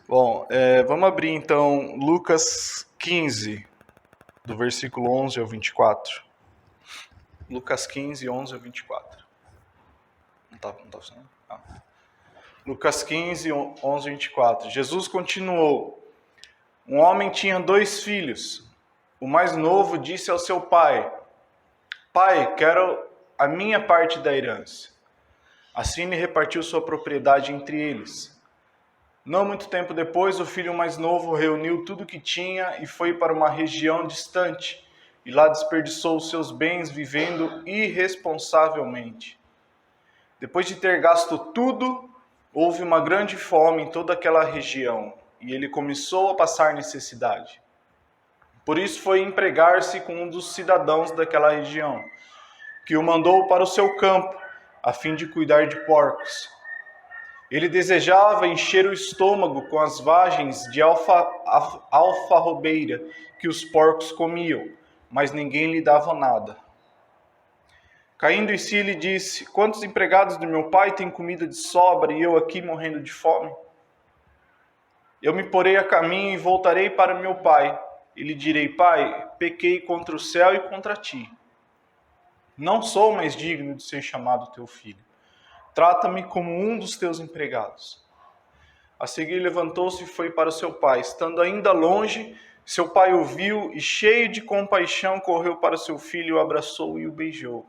Bom, vamos abrir então Lucas 15, do versículo 11 ao 24. Lucas 15, 11 ao 24. Não tá funcionando? Lucas 15, 11 ao 24. Jesus continuou. Um homem tinha 2 filhos. O mais novo disse ao seu pai: Pai, quero a minha parte da herança. Assim ele repartiu sua propriedade entre eles. Não muito tempo depois, o filho mais novo reuniu tudo o que tinha e foi para uma região distante, e lá desperdiçou os seus bens vivendo irresponsavelmente. Depois de ter gasto tudo, houve uma grande fome em toda aquela região, e ele começou a passar necessidade. Por isso foi empregar-se com um dos cidadãos daquela região, que o mandou para o seu campo, a fim de cuidar de porcos. Ele desejava encher o estômago com as vagens de alfarrobeira que os porcos comiam, mas ninguém lhe dava nada. Caindo em si, ele disse: Quantos empregados do meu pai têm comida de sobra e eu aqui morrendo de fome? Eu me porei a caminho e voltarei para meu pai. E lhe direi: Pai, pequei contra o céu e contra ti. Não sou mais digno de ser chamado teu filho. Trata-me como um dos teus empregados. A seguir levantou-se e foi para o seu pai. Estando ainda longe, seu pai o viu e, cheio de compaixão, correu para seu filho, o abraçou e o beijou.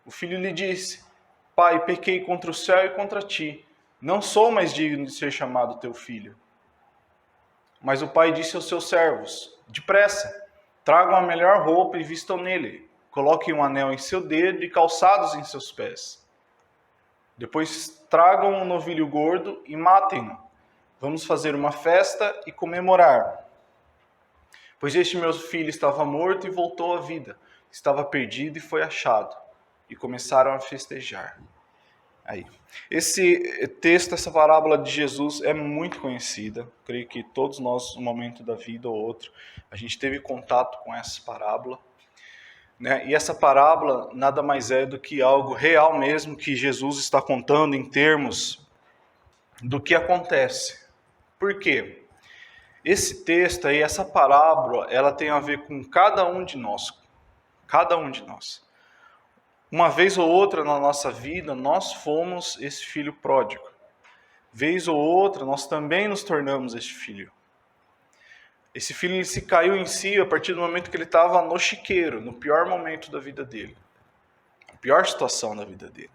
O filho lhe disse: Pai, pequei contra o céu e contra ti. Não sou mais digno de ser chamado teu filho. Mas o pai disse aos seus servos: Depressa, tragam a melhor roupa e vistam nele. Coloquem um anel em seu dedo e calçados em seus pés. Depois tragam um novilho gordo e matem-no. Vamos fazer uma festa e comemorar. Pois este meu filho estava morto e voltou à vida. Estava perdido e foi achado. E começaram a festejar. Aí. Esse texto, essa parábola de Jesus é muito conhecida. Creio que todos nós, um momento da vida ou outro, a gente teve contato com essa parábola. Né? E essa parábola nada mais é do que algo real mesmo que Jesus está contando em termos do que acontece. Por quê? Esse texto aí, essa parábola, ela tem a ver com cada um de nós. Cada um de nós. Uma vez ou outra na nossa vida, nós fomos esse filho pródigo. Vez ou outra, nós também nos tornamos esse filho. Esse filho ele se caiu em si a partir do momento que ele estava no chiqueiro, no pior momento da vida dele. A pior situação da vida dele.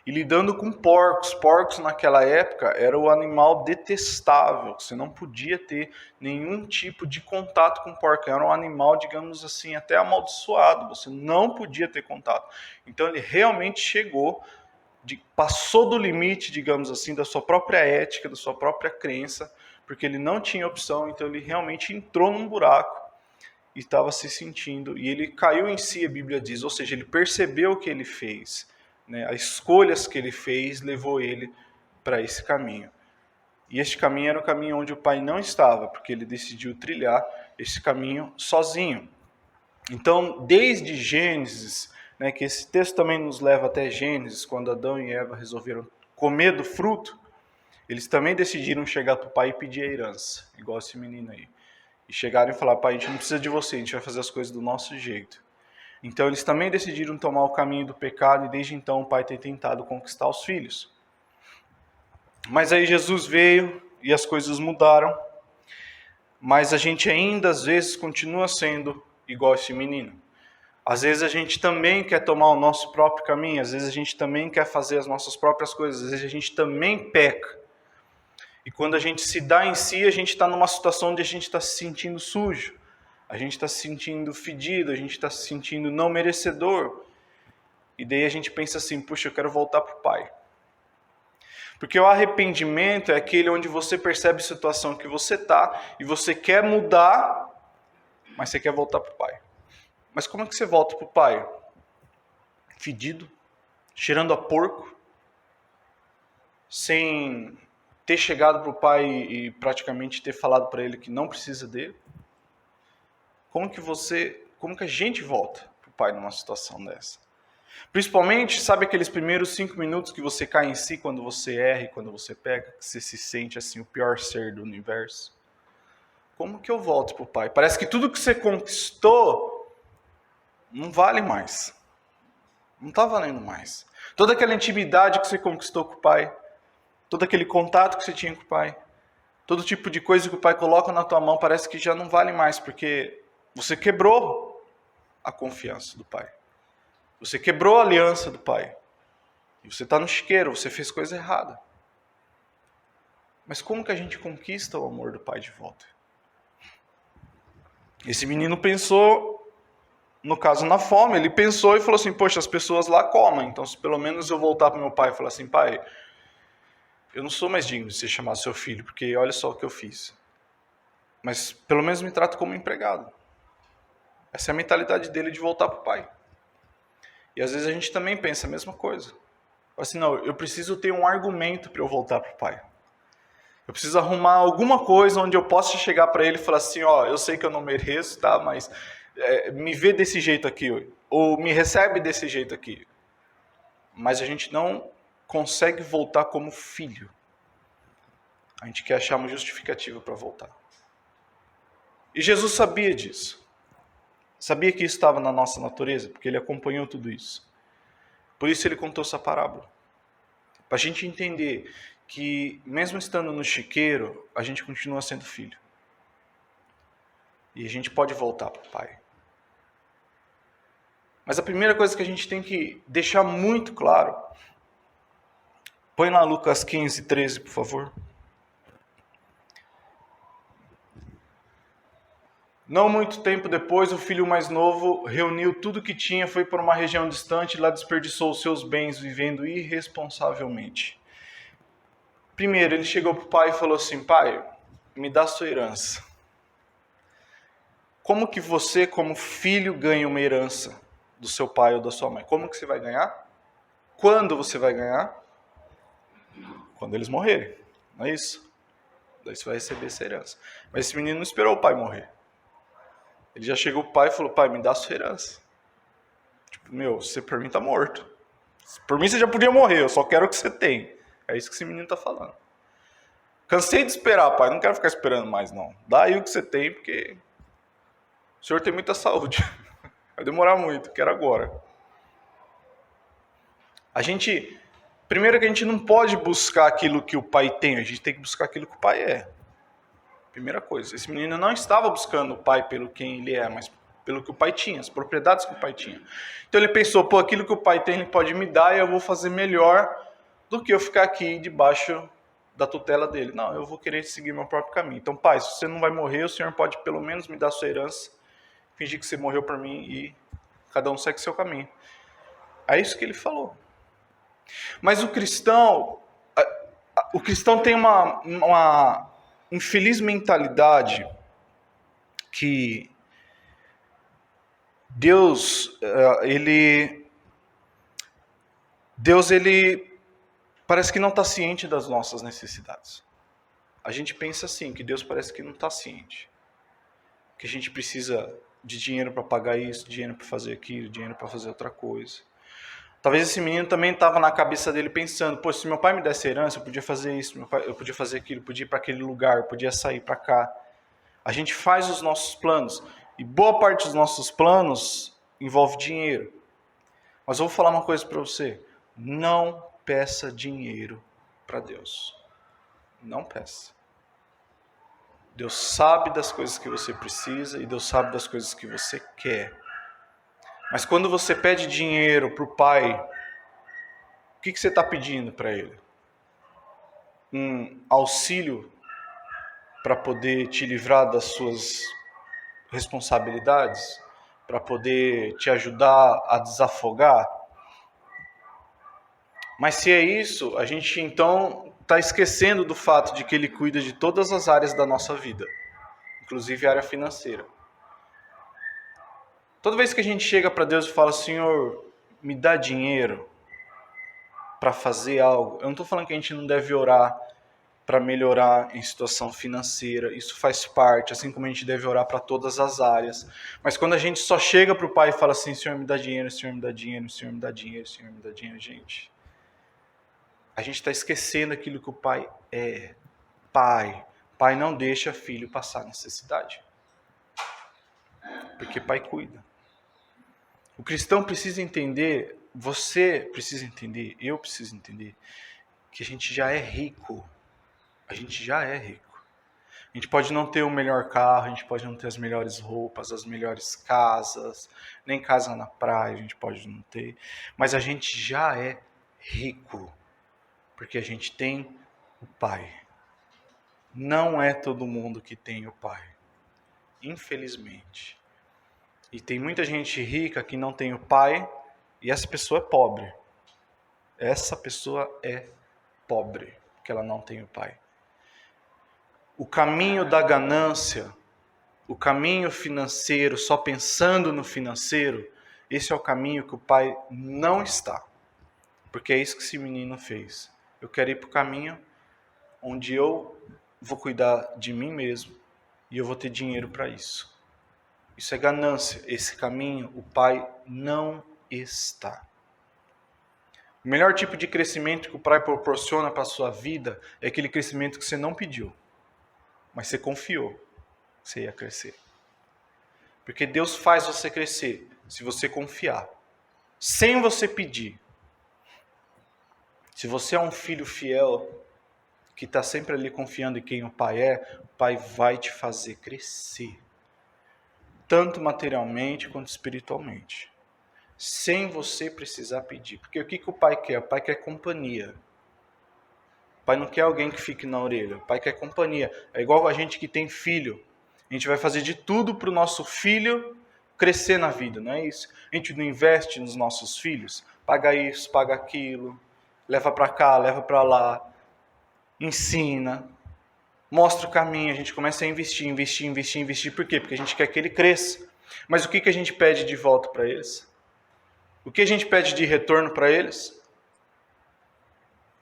E lidando com porcos. Porcos naquela época era o animal detestável. Você não podia ter nenhum tipo de contato com porco. Era um animal, digamos assim, até amaldiçoado. Você não podia ter contato. Então ele realmente chegou, passou do limite, digamos assim, da sua própria ética, da sua própria crença, porque ele não tinha opção. Então ele realmente entrou num buraco e estava se sentindo. E ele caiu em si, a Bíblia diz. Ou seja, ele percebeu o que ele fez. As escolhas que ele fez levou ele para esse caminho. E este caminho era o caminho onde o pai não estava, porque ele decidiu trilhar esse caminho sozinho. Então, desde Gênesis, que esse texto também nos leva até Gênesis, quando Adão e Eva resolveram comer do fruto, eles também decidiram chegar para o pai e pedir a herança, igual esse menino aí. E chegaram e falaram: pai, a gente não precisa de você, a gente vai fazer as coisas do nosso jeito. Então eles também decidiram tomar o caminho do pecado e desde então o pai tem tentado conquistar os filhos. Mas aí Jesus veio e as coisas mudaram, mas a gente ainda às vezes continua sendo igual esse menino. Às vezes a gente também quer tomar o nosso próprio caminho, às vezes a gente também quer fazer as nossas próprias coisas, às vezes a gente também peca. E quando a gente se dá em si, a gente está numa situação onde a gente está se sentindo sujo. A gente está se sentindo fedido, a gente está se sentindo não merecedor. E daí a gente pensa assim: puxa, eu quero voltar para o pai. Porque o arrependimento é aquele onde você percebe a situação que você está e você quer mudar, mas você quer voltar para o pai. Mas como é que você volta para o pai? Fedido, cheirando a porco, sem ter chegado para o pai e praticamente ter falado para ele que não precisa dele? Como que a gente volta para o pai numa situação dessa? Principalmente, sabe aqueles primeiros 5 minutos que você cai em si quando você erra e quando você pega, que você se sente assim o pior ser do universo? Como que eu volto pro Pai? Parece que tudo que você conquistou não vale mais. Não está valendo mais. Toda aquela intimidade que você conquistou com o Pai, todo aquele contato que você tinha com o Pai, todo tipo de coisa que o Pai coloca na tua mão parece que já não vale mais, porque você quebrou a confiança do Pai. Você quebrou a aliança do Pai. E você está no chiqueiro, você fez coisa errada. Mas como que a gente conquista o amor do Pai de volta? Esse menino pensou, no caso na fome, ele pensou e falou assim, poxa, as pessoas lá comem, então se pelo menos eu voltar para meu pai e falar assim, pai, eu não sou mais digno de ser chamado seu filho, porque olha só o que eu fiz. Mas pelo menos me trata como empregado. Essa é a mentalidade dele de voltar para o pai. E às vezes a gente também pensa a mesma coisa. Assim, não, eu preciso ter um argumento para eu voltar para o pai. Eu preciso arrumar alguma coisa onde eu possa chegar para ele e falar assim, ó, eu sei que eu não mereço, tá? Mas me vê desse jeito aqui, ou me recebe desse jeito aqui. Mas a gente não consegue voltar como filho. A gente quer achar uma justificativa para voltar. E Jesus sabia disso. Sabia que isso estava na nossa natureza, porque ele acompanhou tudo isso. Por isso ele contou essa parábola. Para a gente entender que, mesmo estando no chiqueiro, a gente continua sendo filho. E a gente pode voltar para o Pai. Mas a primeira coisa que a gente tem que deixar muito claro, põe lá Lucas 15, 13, por favor. Não muito tempo depois, o filho mais novo reuniu tudo que tinha, foi para uma região distante e lá desperdiçou os seus bens vivendo irresponsavelmente. Primeiro, ele chegou para o pai e falou assim, pai, me dá sua herança. Como que você, como filho, ganha uma herança do seu pai ou da sua mãe? Como que você vai ganhar? Quando você vai ganhar? Quando eles morrerem, não é isso? Daí você vai receber essa herança. Mas esse menino não esperou o pai morrer. Ele já chegou pro pai e falou, pai, me dá a sua herança. Tipo, meu, você por mim tá morto. Por mim você já podia morrer, eu só quero o que você tem. É isso que esse menino tá falando. Cansei de esperar, pai, não quero ficar esperando mais, não. Dá aí o que você tem, porque o senhor tem muita saúde. Vai demorar muito, quero agora. Primeiro que a gente não pode buscar aquilo que o pai tem, a gente tem que buscar aquilo que o pai é. Primeira coisa, esse menino não estava buscando o pai pelo quem ele é, mas pelo que o pai tinha, as propriedades que o pai tinha. Então ele pensou, pô, aquilo que o pai tem, ele pode me dar e eu vou fazer melhor do que eu ficar aqui debaixo da tutela dele. Não, eu vou querer seguir meu próprio caminho. Então, pai, se você não vai morrer, o senhor pode pelo menos me dar a sua herança, fingir que você morreu por mim e cada um segue seu caminho. É isso que ele falou. Mas o cristão tem uma infeliz mentalidade que Deus parece que não está ciente das nossas necessidades. A gente pensa assim, que Deus parece que não está ciente. Que a gente precisa de dinheiro para pagar isso, dinheiro para fazer aquilo, dinheiro para fazer outra coisa. Talvez esse menino também estava na cabeça dele pensando, pô, se meu pai me desse herança, eu podia fazer isso, eu podia fazer aquilo, eu podia ir para aquele lugar, eu podia sair para cá. A gente faz os nossos planos, e boa parte dos nossos planos envolve dinheiro. Mas eu vou falar uma coisa para você, não peça dinheiro para Deus. Não peça. Deus sabe das coisas que você precisa e Deus sabe das coisas que você quer. Mas quando você pede dinheiro para o pai, o que você está pedindo para ele? Um auxílio para poder te livrar das suas responsabilidades? Para poder te ajudar a desafogar? Mas se é isso, a gente então está esquecendo do fato de que ele cuida de todas as áreas da nossa vida, inclusive a área financeira. Toda vez que a gente chega para Deus e fala, Senhor, me dá dinheiro para fazer algo, eu não estou falando que a gente não deve orar para melhorar em situação financeira. Isso faz parte, assim como a gente deve orar para todas as áreas. Mas quando a gente só chega para o Pai e fala assim, Senhor, me dá dinheiro, Senhor, me dá dinheiro, Senhor, me dá dinheiro, Senhor, me dá dinheiro, gente, a gente está esquecendo aquilo que o Pai é. Pai. Pai não deixa filho passar necessidade. Porque Pai cuida. O cristão precisa entender, você precisa entender, eu preciso entender, que a gente já é rico. A gente já é rico. A gente pode não ter o melhor carro, a gente pode não ter as melhores roupas, as melhores casas, nem casa na praia a gente pode não ter, mas a gente já é rico, porque a gente tem o Pai. Não é todo mundo que tem o Pai, infelizmente. E tem muita gente rica que não tem o Pai, e essa pessoa é pobre. Essa pessoa é pobre, porque ela não tem o Pai. O caminho da ganância, o caminho financeiro, só pensando no financeiro, esse é o caminho que o Pai não está. Porque é isso que esse menino fez. Eu quero ir para o caminho onde eu vou cuidar de mim mesmo e eu vou ter dinheiro para isso. Isso é ganância. Esse caminho o Pai não está. O melhor tipo de crescimento que o Pai proporciona para a sua vida é aquele crescimento que você não pediu, mas você confiou que você ia crescer. Porque Deus faz você crescer se você confiar, sem você pedir. Se você é um filho fiel, que está sempre ali confiando em quem o Pai é, o Pai vai te fazer crescer. Tanto materialmente quanto espiritualmente. Sem você precisar pedir. Porque o que o Pai quer? O Pai quer companhia. O Pai não quer alguém que fique na orelha. O Pai quer companhia. É igual a gente que tem filho. A gente vai fazer de tudo para o nosso filho crescer na vida, não é isso? A gente não investe nos nossos filhos. Paga isso, paga aquilo. Leva para cá, leva para lá. Ensina. Mostra o caminho. A gente começa a investir. Por quê? Porque a gente quer que ele cresça. Mas o que a gente pede de volta para eles? O que a gente pede de retorno para eles?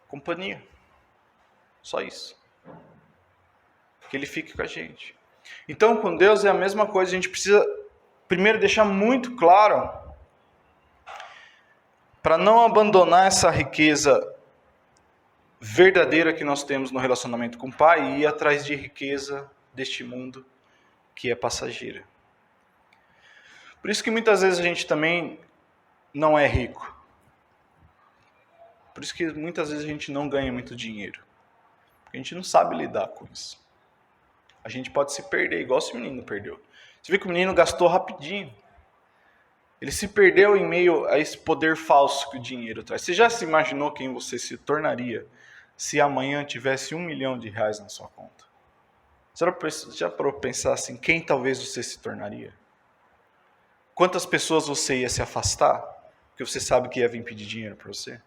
Companhia. Só isso. Que ele fique com a gente. Então, com Deus é a mesma coisa. A gente precisa primeiro deixar muito claro para não abandonar essa riqueza verdadeira que nós temos no relacionamento com o Pai e ir atrás de riqueza deste mundo que é passageira. Por isso que muitas vezes a gente também não é rico. Por isso que muitas vezes a gente não ganha muito dinheiro. Porque a gente não sabe lidar com isso. A gente pode se perder, igual esse menino perdeu. Você vê que o menino gastou rapidinho. Ele se perdeu em meio a esse poder falso que o dinheiro traz. Você já se imaginou quem você se tornaria se amanhã tivesse R$1 milhão na sua conta? Você já parou para pensar assim, quem talvez você se tornaria? Quantas pessoas você ia se afastar? Porque você sabe que ia vir pedir dinheiro para você?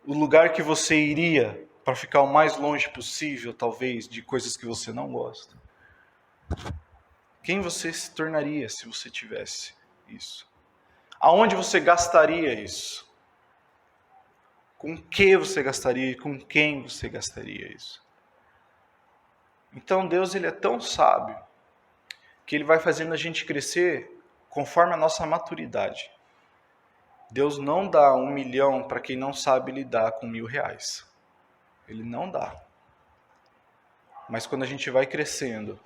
O lugar que você iria para ficar o mais longe possível, talvez, de coisas que você não gosta? Quem você se tornaria se você tivesse isso? Aonde você gastaria isso? Com que você gastaria e com quem você gastaria isso? Então Deus, ele é tão sábio que ele vai fazendo a gente crescer conforme a nossa maturidade. Deus não dá 1 milhão para quem não sabe lidar com R$1.000. Ele não dá. Mas quando a gente vai crescendo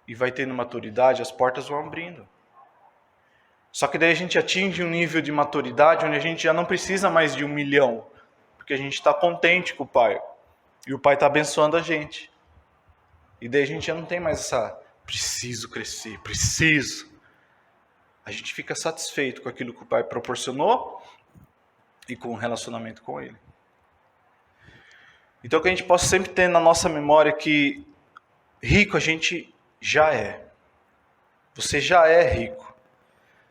e vai tendo maturidade, as portas vão abrindo. Só que daí a gente atinge um nível de maturidade onde a gente já não precisa mais de 1 milhão, porque a gente está contente com o Pai. E o Pai está abençoando a gente. E daí a gente já não tem mais essa, preciso crescer, preciso. A gente fica satisfeito com aquilo que o Pai proporcionou e com o relacionamento com Ele. Então que a gente possa sempre ter na nossa memória que rico a gente já é. Você já é rico.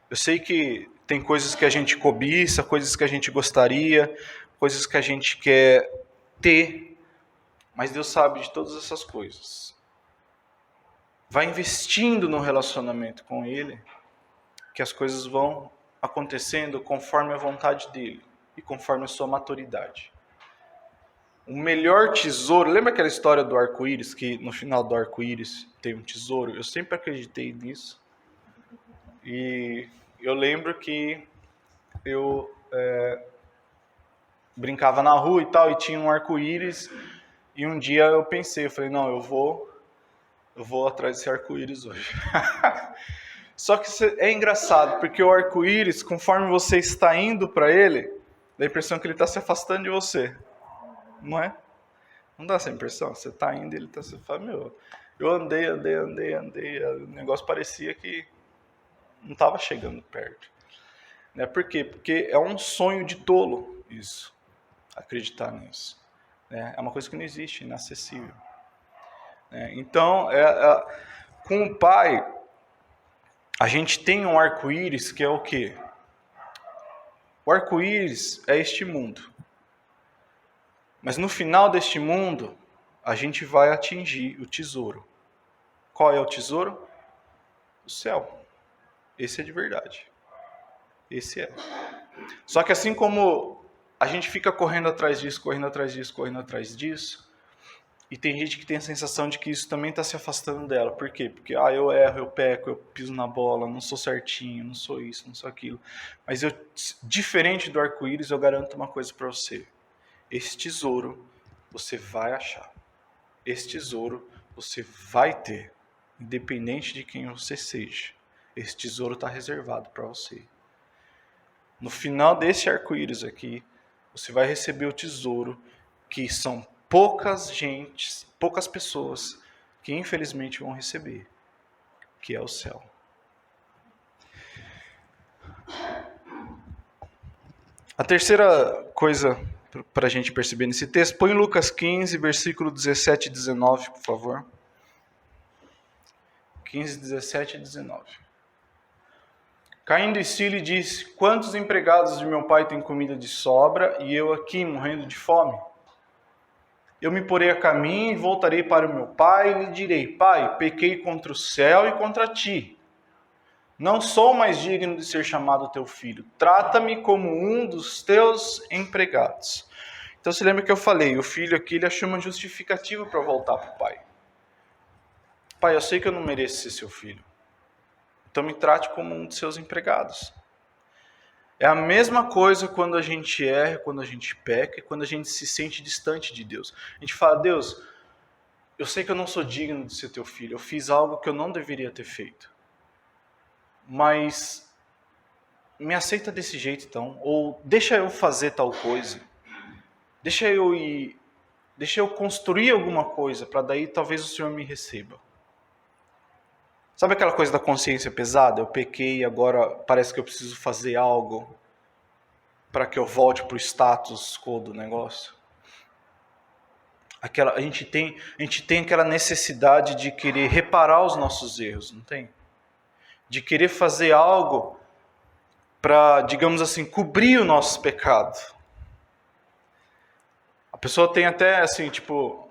Eu sei que tem coisas que a gente cobiça, coisas que a gente gostaria, coisas que a gente quer ter, mas Deus sabe de todas essas coisas. Vai investindo no relacionamento com Ele, que as coisas vão acontecendo conforme a vontade dEle e conforme a sua maturidade. O melhor tesouro... Lembra aquela história do arco-íris, que no final do arco-íris tem um tesouro? Eu sempre acreditei nisso. E eu lembro que eu brincava na rua e tal, e tinha um arco-íris. E um dia eu pensei, eu falei, não, eu vou atrás desse arco-íris hoje. Só que é engraçado, porque o arco-íris, conforme você está indo para ele, dá a impressão que ele está se afastando de você. Não é? Não dá essa impressão? Você está indo e ele está se afastando. Meu, eu andei. O negócio parecia que não estava chegando perto. Né? Por quê? Porque é um sonho de tolo isso, acreditar nisso. Né? É uma coisa que não existe, inacessível. Né? Então, com o Pai, a gente tem um arco-íris que é o quê? O arco-íris é este mundo. Mas no final deste mundo, a gente vai atingir o tesouro. Qual é o tesouro? O céu. Esse é de verdade. Esse é. Só que assim como a gente fica correndo atrás disso, e tem gente que tem a sensação de que isso também está se afastando dela. Por quê? Porque eu erro, eu peco, eu piso na bola, não sou certinho, não sou isso, não sou aquilo. Mas diferente do arco-íris, eu garanto uma coisa para você. Esse tesouro você vai achar. Esse tesouro você vai ter, independente de quem você seja. Esse tesouro está reservado para você. No final desse arco-íris aqui, você vai receber o tesouro, que são poucas pessoas que infelizmente vão receber, que é o céu. A terceira coisa para a gente perceber nesse texto, põe Lucas 15, versículo 17 e 19, por favor. 15, 17 e 19. Caindo em si, lhe disse: quantos empregados de meu pai têm comida de sobra, e eu aqui morrendo de fome? Eu me porei a caminho e voltarei para o meu pai e lhe direi: Pai, pequei contra o céu e contra ti. Não sou mais digno de ser chamado teu filho. Trata-me como um dos teus empregados. Então se lembra que eu falei, o filho aqui ele achou uma justificativa para voltar para o pai. Pai, eu sei que eu não mereço ser seu filho. Então me trate como um dos seus empregados. É a mesma coisa quando a gente erra, quando a gente peca e quando a gente se sente distante de Deus. A gente fala: Deus, eu sei que eu não sou digno de ser teu filho. Eu fiz algo que eu não deveria ter feito. Mas me aceita desse jeito então. Ou deixa eu fazer tal coisa. Deixa eu construir alguma coisa para daí talvez o Senhor me receba. Sabe aquela coisa da consciência pesada? Eu pequei e agora parece que eu preciso fazer algo para que eu volte para o status quo do negócio. A gente tem aquela necessidade de querer reparar os nossos erros, não tem? De querer fazer algo para, digamos assim, cobrir o nosso pecado. A pessoa tem até, assim, tipo,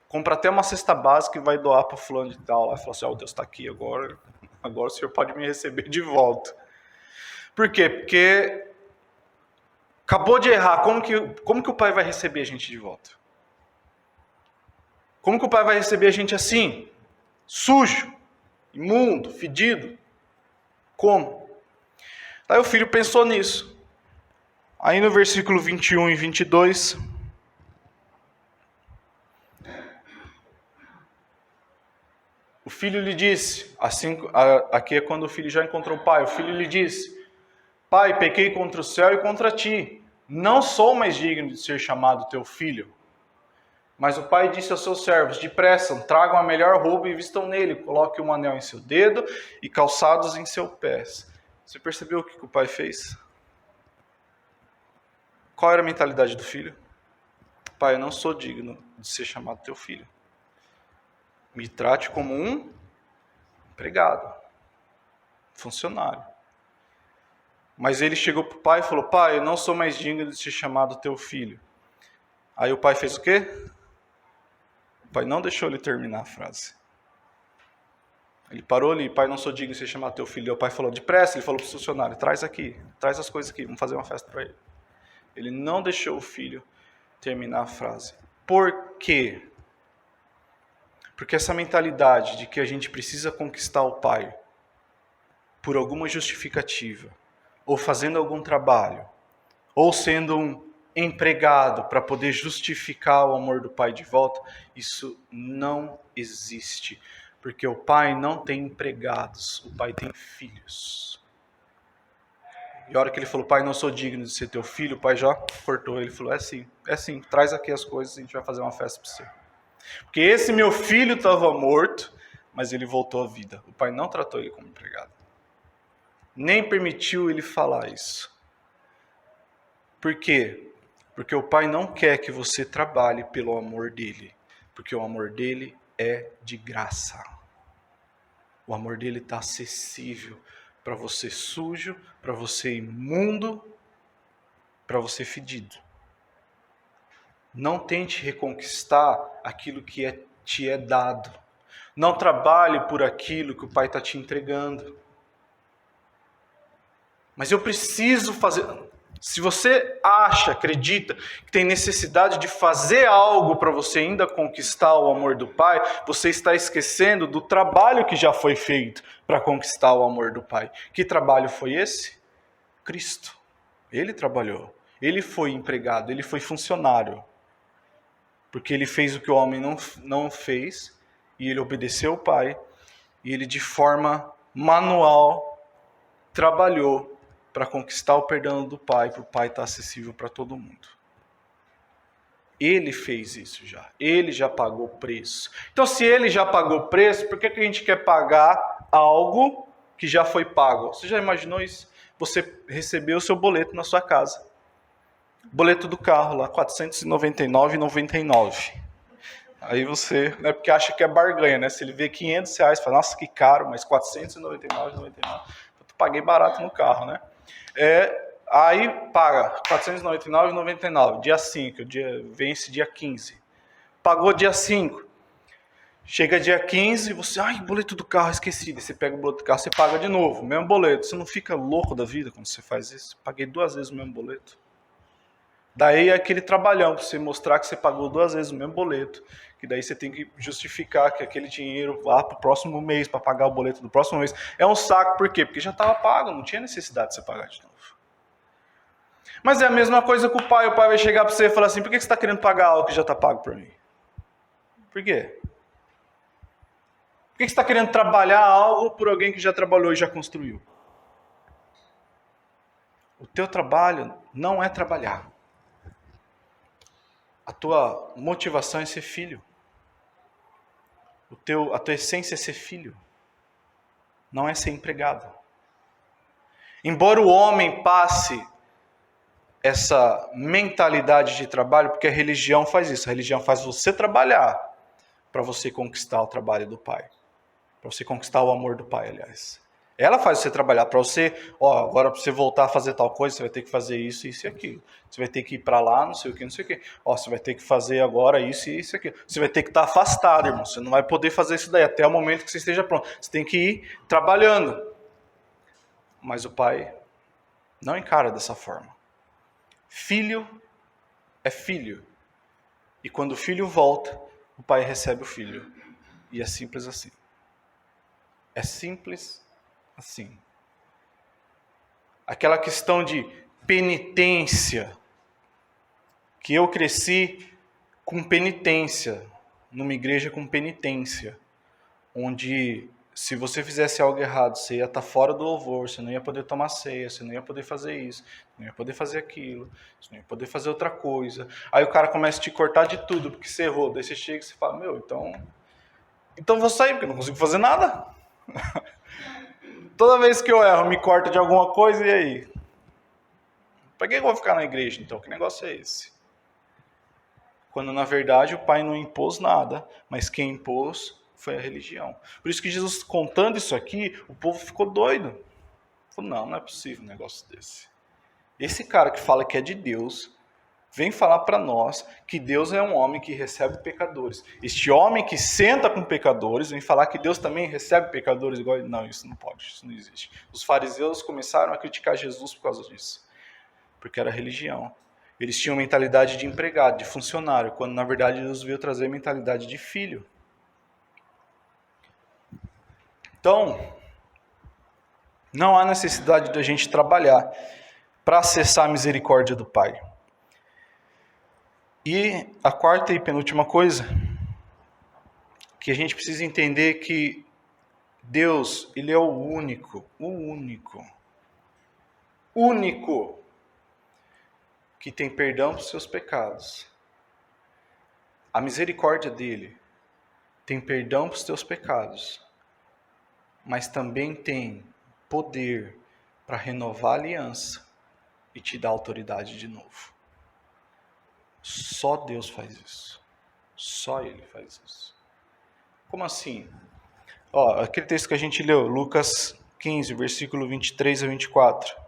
compra até uma cesta básica e vai doar para fulano de tal. Ela fala assim: Deus está aqui agora o Senhor pode me receber de volta. Por quê? Porque acabou de errar, como que o pai vai receber a gente de volta? Como que o pai vai receber a gente assim? Sujo, imundo, fedido? Como? Aí o filho pensou nisso. Aí no versículo 21 e 22... o filho lhe disse, aqui é quando o filho já encontrou o pai, o filho lhe disse: Pai, pequei contra o céu e contra ti, não sou mais digno de ser chamado teu filho. Mas o pai disse aos seus servos: depressa, tragam a melhor roupa e vistam nele, coloque um anel em seu dedo e calçados em seus pés. Você percebeu o que o pai fez? Qual era a mentalidade do filho? Pai, eu não sou digno de ser chamado teu filho. Me trate como um empregado, funcionário. Mas ele chegou para o pai e falou: Pai, eu não sou mais digno de ser chamado teu filho. Aí o pai fez o quê? O pai não deixou ele terminar a frase. Ele parou ali: Pai, não sou digno de ser chamado teu filho. E o pai falou: depressa, ele falou para o funcionário: traz aqui, traz as coisas aqui, vamos fazer uma festa para ele. Ele não deixou o filho terminar a frase. Por quê? Porque essa mentalidade de que a gente precisa conquistar o Pai por alguma justificativa, ou fazendo algum trabalho, ou sendo um empregado para poder justificar o amor do Pai de volta, isso não existe. Porque o Pai não tem empregados, o Pai tem filhos. E a hora que ele falou, Pai, não sou digno de ser teu filho, o Pai já cortou. Ele falou, é sim, traz aqui as coisas, a gente vai fazer uma festa para você. Porque esse meu filho estava morto, mas ele voltou à vida. O Pai não tratou ele como empregado. Nem permitiu ele falar isso. Por quê? Porque o Pai não quer que você trabalhe pelo amor dele. Porque o amor dele é de graça. O amor dele está acessível para você sujo, para você imundo, para você fedido. Não tente reconquistar aquilo que te é dado. Não trabalhe por aquilo que o Pai está te entregando. Mas eu preciso fazer... Se você acha, acredita, que tem necessidade de fazer algo para você ainda conquistar o amor do Pai, você está esquecendo do trabalho que já foi feito para conquistar o amor do Pai. Que trabalho foi esse? Cristo. Ele trabalhou. Ele foi empregado, ele foi funcionário. Porque ele fez o que o homem não fez, e ele obedeceu ao Pai, e ele de forma manual trabalhou para conquistar o perdão do Pai, para o Pai estar acessível para todo mundo. Ele fez isso já. Ele já pagou o preço. Então, se ele já pagou o preço, por que a gente quer pagar algo que já foi pago? Você já imaginou isso? Você recebeu o seu boleto na sua casa. Boleto do carro lá, R$ 499,99. Aí você, né, porque acha que é barganha, né? Se ele vê R$500, fala, nossa, que caro, mas R$ 499,99. Eu paguei barato no carro, né? Aí paga R$ 499,99, dia 5, vence dia 15. Pagou dia 5. Chega dia 15, você, boleto do carro, esqueci. Você pega o boleto do carro, você paga de novo, mesmo boleto. Você não fica louco da vida quando você faz isso? Paguei 2 vezes o mesmo boleto. Daí é aquele trabalhão para você mostrar que você pagou 2 vezes o mesmo boleto. Que daí você tem que justificar que aquele dinheiro vá para o próximo mês, para pagar o boleto do próximo mês. É um saco, por quê? Porque já estava pago, não tinha necessidade de você pagar de novo. Mas é a mesma coisa com o Pai vai chegar para você e falar assim, por que você está querendo pagar algo que já está pago por mim? Por quê? Por que você está querendo trabalhar algo por alguém que já trabalhou e já construiu? O teu trabalho não é trabalhar. A tua motivação é ser filho. A tua essência é ser filho. Não é ser empregado. Embora o homem passe essa mentalidade de trabalho, porque a religião faz isso. A religião faz você trabalhar para você conquistar o trabalho do Pai. Para você conquistar o amor do Pai, aliás. Ela faz você trabalhar para você, agora para você voltar a fazer tal coisa, você vai ter que fazer isso, isso e aquilo. Você vai ter que ir para lá, não sei o que, não sei o que. Você vai ter que fazer agora isso e isso e aquilo. Você vai ter que estar afastado, irmão. Você não vai poder fazer isso daí até o momento que você esteja pronto. Você tem que ir trabalhando. Mas o Pai não encara dessa forma. Filho é filho. E quando o filho volta, o Pai recebe o filho. E é simples assim. É simples assim. Aquela questão de penitência, que eu cresci com penitência, numa igreja com penitência, onde se você fizesse algo errado, você ia estar fora do louvor, você não ia poder tomar ceia, você não ia poder fazer isso, não ia poder fazer aquilo, você não ia poder fazer outra coisa. Aí o cara começa a te cortar de tudo, porque você errou. Daí você chega e você fala, então vou sair, porque eu não consigo fazer nada. Toda vez que eu erro, me corta de alguma coisa, e aí? Para que eu vou ficar na igreja, então? Que negócio é esse? Quando, na verdade, o Pai não impôs nada, mas quem impôs foi a religião. Por isso que Jesus, contando isso aqui, o povo ficou doido. Falou, não é possível um negócio desse. Esse cara que fala que é de Deus, vem falar para nós que Deus é um homem que recebe pecadores. Este homem que senta com pecadores, vem falar que Deus também recebe pecadores igual ele. Não, isso não pode, isso não existe. Os fariseus começaram a criticar Jesus por causa disso. Porque era religião. Eles tinham mentalidade de empregado, de funcionário, quando na verdade Deus veio trazer mentalidade de filho. Então, não há necessidade de a gente trabalhar para acessar a misericórdia do Pai. E a quarta e penúltima coisa, que a gente precisa entender que Deus, Ele é o único que tem perdão dos seus pecados. A misericórdia dele tem perdão para os teus pecados, mas também tem poder para renovar a aliança e te dar autoridade de novo. Só Deus faz isso. Só Ele faz isso. Como assim? Aquele texto que a gente leu, Lucas 15, versículo 23 a 24.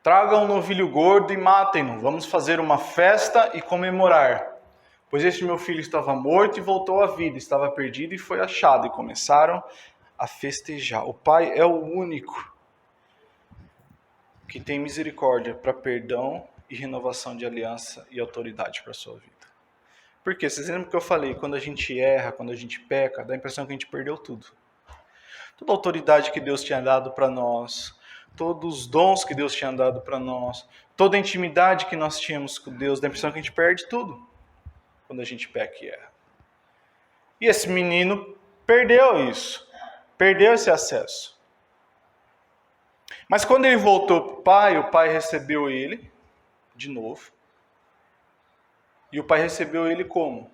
Tragam um novilho gordo e matem-no. Vamos fazer uma festa e comemorar. Pois este meu filho estava morto e voltou à vida, estava perdido e foi achado. E começaram a festejar. O Pai é o único que tem misericórdia para perdão e renovação de aliança e autoridade para a sua vida. Por quê? Vocês lembram que eu falei? Quando a gente erra, quando a gente peca, dá a impressão que a gente perdeu tudo. Toda a autoridade que Deus tinha dado para nós, todos os dons que Deus tinha dado para nós, toda a intimidade que nós tínhamos com Deus, dá a impressão que a gente perde tudo quando a gente peca e erra. E esse menino perdeu isso, perdeu esse acesso. Mas quando ele voltou para o pai recebeu ele de novo. E o pai recebeu ele como?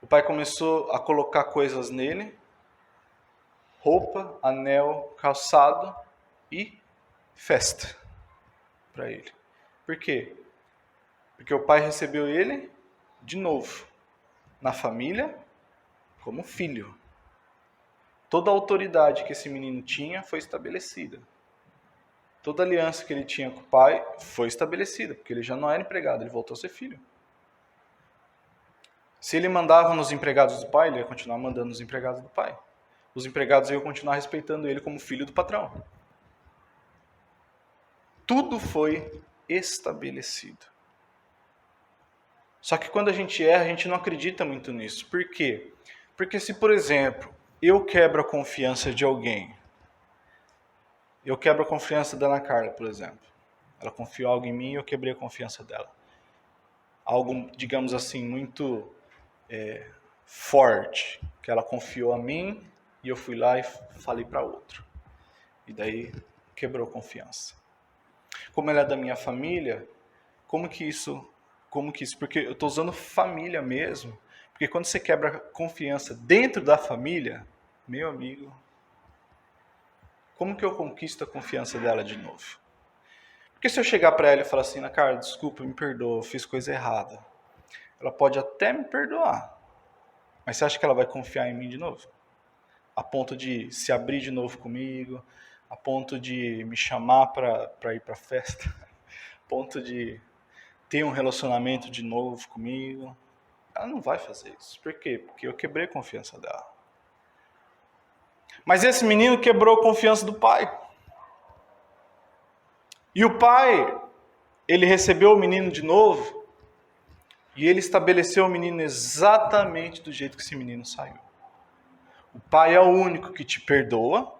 O pai começou a colocar coisas nele, roupa, anel, calçado e festa para ele. Por quê? Porque o pai recebeu ele de novo, na família, como filho. Toda a autoridade que esse menino tinha foi estabelecida. Toda a aliança que ele tinha com o pai foi estabelecida, porque ele já não era empregado, ele voltou a ser filho. Se ele mandava nos empregados do pai, ele ia continuar mandando nos empregados do pai. Os empregados iam continuar respeitando ele como filho do patrão. Tudo foi estabelecido. Só que quando a gente erra, a gente não acredita muito nisso. Por quê? Porque se, por exemplo, eu quebro a confiança de alguém, eu quebro a confiança da Ana Carla, por exemplo. Ela confiou algo em mim e eu quebrei a confiança dela. Algo, digamos assim, muito forte, que ela confiou a mim e eu fui lá e falei para outro. E daí quebrou a confiança. Como ela é da minha família, como que isso? Porque eu estou usando família mesmo. Porque quando você quebra a confiança dentro da família, meu amigo, como que eu conquisto a confiança dela de novo? Porque se eu chegar para ela e falar assim, Ana, desculpa, me perdoa, eu fiz coisa errada. Ela pode até me perdoar. Mas você acha que ela vai confiar em mim de novo? A ponto de se abrir de novo comigo, a ponto de me chamar para ir para a festa, a ponto de ter um relacionamento de novo comigo. Ela não vai fazer isso. Por quê? Porque eu quebrei a confiança dela. Mas esse menino quebrou a confiança do pai. E o pai, ele recebeu o menino de novo e ele estabeleceu o menino exatamente do jeito que esse menino saiu. O pai é o único que te perdoa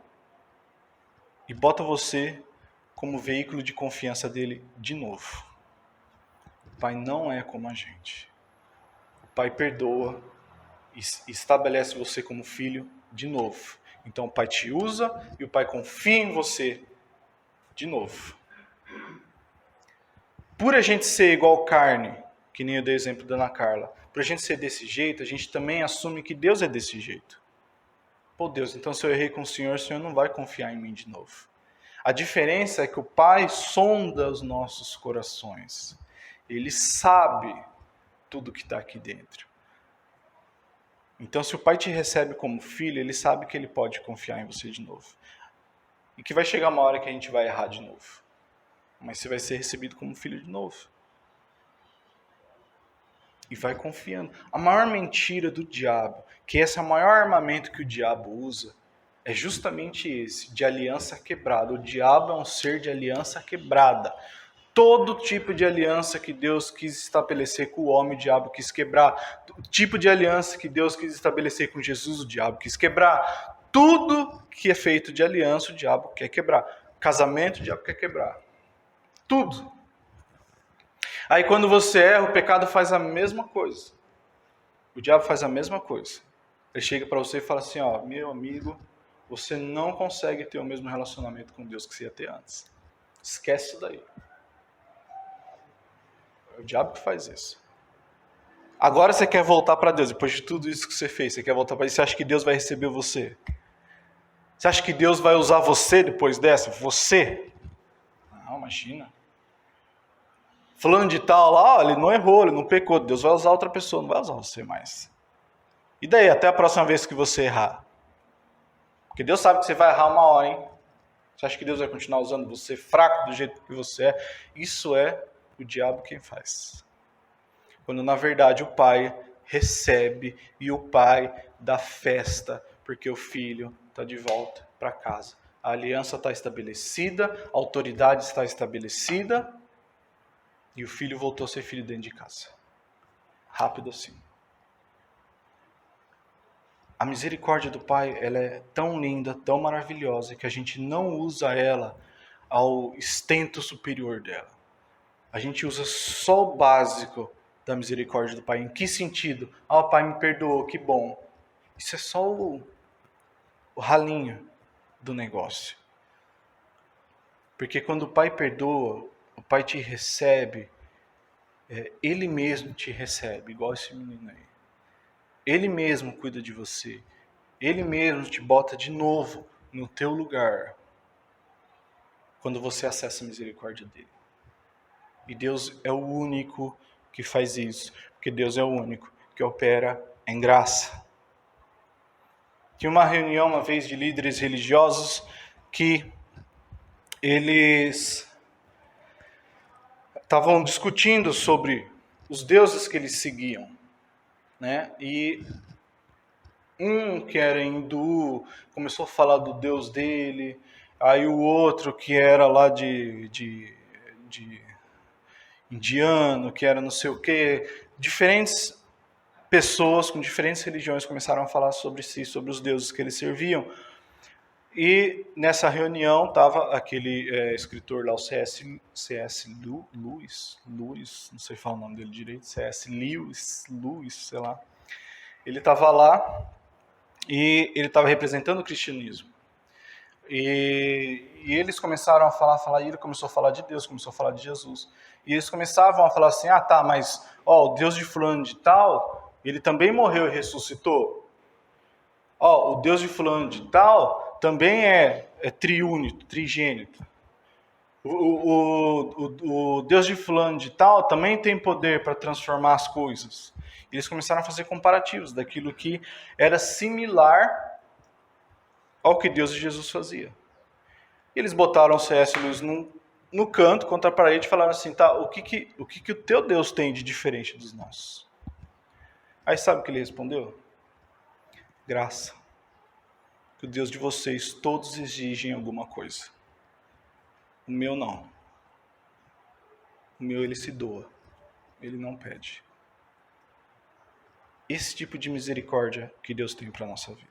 e bota você como veículo de confiança dele de novo. O pai não é como a gente. O pai perdoa e estabelece você como filho de novo. Então o pai te usa e o pai confia em você de novo. Por a gente ser igual carne, que nem eu dei o exemplo da Ana Carla, por a gente ser desse jeito, a gente também assume que Deus é desse jeito. Pô, Deus, então se eu errei com o Senhor não vai confiar em mim de novo. A diferença é que o Pai sonda os nossos corações. Ele sabe tudo que está aqui dentro. Então, se o Pai te recebe como filho, Ele sabe que Ele pode confiar em você de novo. E que vai chegar uma hora que a gente vai errar de novo. Mas você vai ser recebido como filho de novo. E vai confiando. A maior mentira do diabo, que esse é o maior armamento que o diabo usa, é justamente esse, de aliança quebrada. O diabo é um ser de aliança quebrada. Todo tipo de aliança que Deus quis estabelecer com o homem, o diabo quis quebrar. O tipo de aliança que Deus quis estabelecer com Jesus, o diabo quis quebrar. Tudo que é feito de aliança, o diabo quer quebrar. Casamento, o diabo quer quebrar. Tudo. Aí quando você erra, o pecado faz a mesma coisa. O diabo faz a mesma coisa. Ele chega para você e fala assim, ó, meu amigo, você não consegue ter o mesmo relacionamento com Deus que você ia ter antes. Esquece isso daí. É o diabo que faz isso. Agora você quer voltar para Deus, depois de tudo isso que você fez, você quer voltar para Deus, você acha que Deus vai receber você? Você acha que Deus vai usar você depois dessa? Você? Não, imagina. Fulano de tal lá, ele não errou, ele não pecou, Deus vai usar outra pessoa, não vai usar você mais. E daí, até a próxima vez que você errar? Porque Deus sabe que você vai errar uma hora, hein? Você acha que Deus vai continuar usando você fraco do jeito que você é? Isso é o diabo quem faz. Quando na verdade o pai recebe e o pai dá festa, porque o filho está de volta para casa. A aliança está estabelecida, a autoridade está estabelecida e o filho voltou a ser filho dentro de casa. Rápido assim. A misericórdia do pai, ela é tão linda, tão maravilhosa, que a gente não usa ela ao extento superior dela. A gente usa só o básico da misericórdia do pai. Em que sentido? Ah, o pai me perdoou, que bom. Isso é só o ralinho do negócio. Porque quando o pai perdoa, o pai te recebe, ele mesmo te recebe, igual esse menino aí. Ele mesmo cuida de você. Ele mesmo te bota de novo no teu lugar. Quando você acessa a misericórdia dele. E Deus é o único que faz isso. Porque Deus é o único que opera em graça. Tinha uma reunião uma vez de líderes religiosos que eles estavam discutindo sobre os deuses que eles seguiam, né? E um que era hindu começou a falar do deus dele, aí o outro que era lá de indiano, que era não sei o quê, diferentes pessoas com diferentes religiões começaram a falar sobre si, sobre os deuses que eles serviam. E nessa reunião estava aquele escritor lá, o C.S. Lewis, não sei falar o nome dele direito, C.S. Lewis, sei lá. Ele estava lá e ele estava representando o cristianismo. E eles começaram a falar, e ele começou a falar de Deus, começou a falar de Jesus. E eles começavam a falar assim, ah tá, mas ó, o Deus de fulano de tal, ele também morreu e ressuscitou. Ó, o Deus de fulano de tal também é triúnico, trigênito. O Deus de fulano de tal também tem poder para transformar as coisas. E eles começaram a fazer comparativos daquilo que era similar ao que Deus e Jesus fazia. E eles botaram o C.S. Lewis no canto, contra a parede, e falaram assim, tá, o que o teu Deus tem de diferente dos nossos? Aí sabe o que ele respondeu? Graça. Que o Deus de vocês todos exigem alguma coisa. O meu não. O meu ele se doa. Ele não pede. Esse tipo de misericórdia que Deus tem para a nossa vida.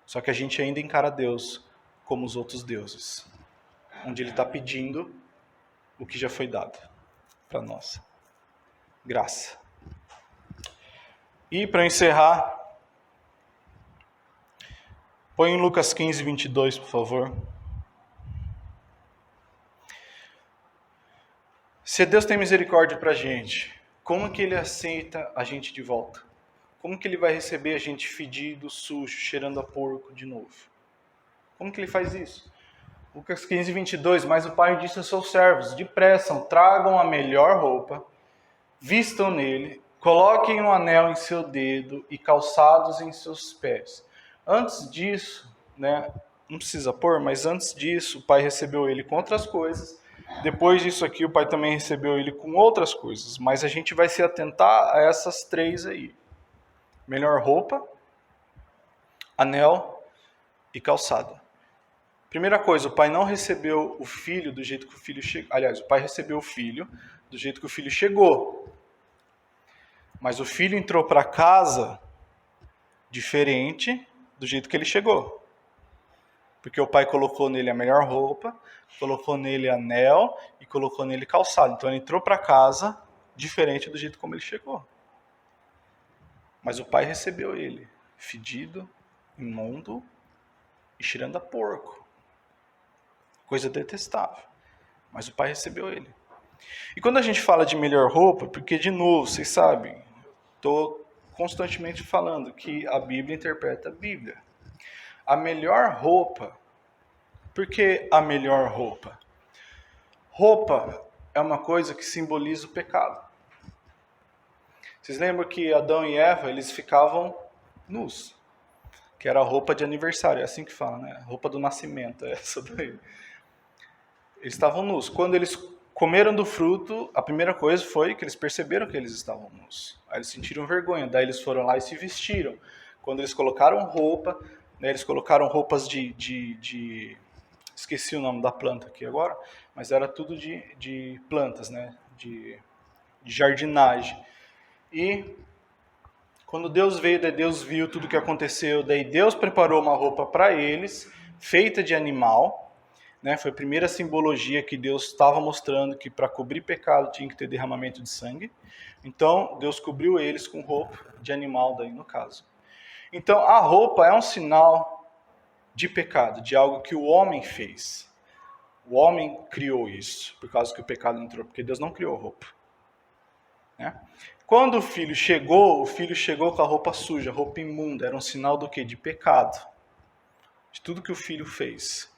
Só que a gente ainda encara Deus como os outros deuses. Onde ele está pedindo o que já foi dado para nós. Graça. E para encerrar, põe em Lucas 15, 22, por favor. Se Deus tem misericórdia para a gente, como que ele aceita a gente de volta? Como que ele vai receber a gente fedido, sujo, cheirando a porco de novo? Como que ele faz isso? Lucas 15, 22, mas o pai disse aos seus servos, depressa, tragam a melhor roupa, vistam nele, coloquem um anel em seu dedo e calçados em seus pés. Antes disso, né, não precisa pôr, mas antes disso, o pai recebeu ele com outras coisas. Depois disso aqui, o pai também recebeu ele com outras coisas. Mas a gente vai se atentar a essas três aí. Melhor roupa, anel e calçado. Primeira coisa, o pai não recebeu o filho do jeito que o filho chegou. Aliás, o pai recebeu o filho do jeito que o filho chegou. Mas o filho entrou para casa diferente do jeito que ele chegou. Porque o pai colocou nele a melhor roupa, colocou nele anel e colocou nele calçado. Então ele entrou para casa diferente do jeito como ele chegou. Mas o pai recebeu ele, fedido, imundo e cheirando a porco. Coisa detestável. Mas o pai recebeu ele. E quando a gente fala de melhor roupa, porque de novo, vocês sabem, estou constantemente falando que a Bíblia interpreta a Bíblia. A melhor roupa. Por que a melhor roupa? Roupa é uma coisa que simboliza o pecado. Vocês lembram que Adão e Eva, eles ficavam nus. Que era a roupa de aniversário, é assim que fala, né? Roupa do nascimento, é essa daí. Eles estavam nus. Quando eles comeram do fruto, a primeira coisa foi que eles perceberam que eles estavam nus. Aí eles sentiram vergonha, daí eles foram lá e se vestiram. Quando eles colocaram roupa, né, eles colocaram roupas de... Esqueci o nome da planta aqui agora, mas era tudo de plantas, né? De jardinagem. E quando Deus veio, daí Deus viu tudo o que aconteceu, daí Deus preparou uma roupa para eles, feita de animal, né? Foi a primeira simbologia que Deus estava mostrando que para cobrir pecado tinha que ter derramamento de sangue. Então, Deus cobriu eles com roupa de animal, daí no caso. Então, a roupa é um sinal de pecado, de algo que o homem fez. O homem criou isso, por causa que o pecado entrou, porque Deus não criou roupa. Né? Quando o filho chegou com a roupa suja, roupa imunda, era um sinal do quê? De pecado. De tudo que o filho fez.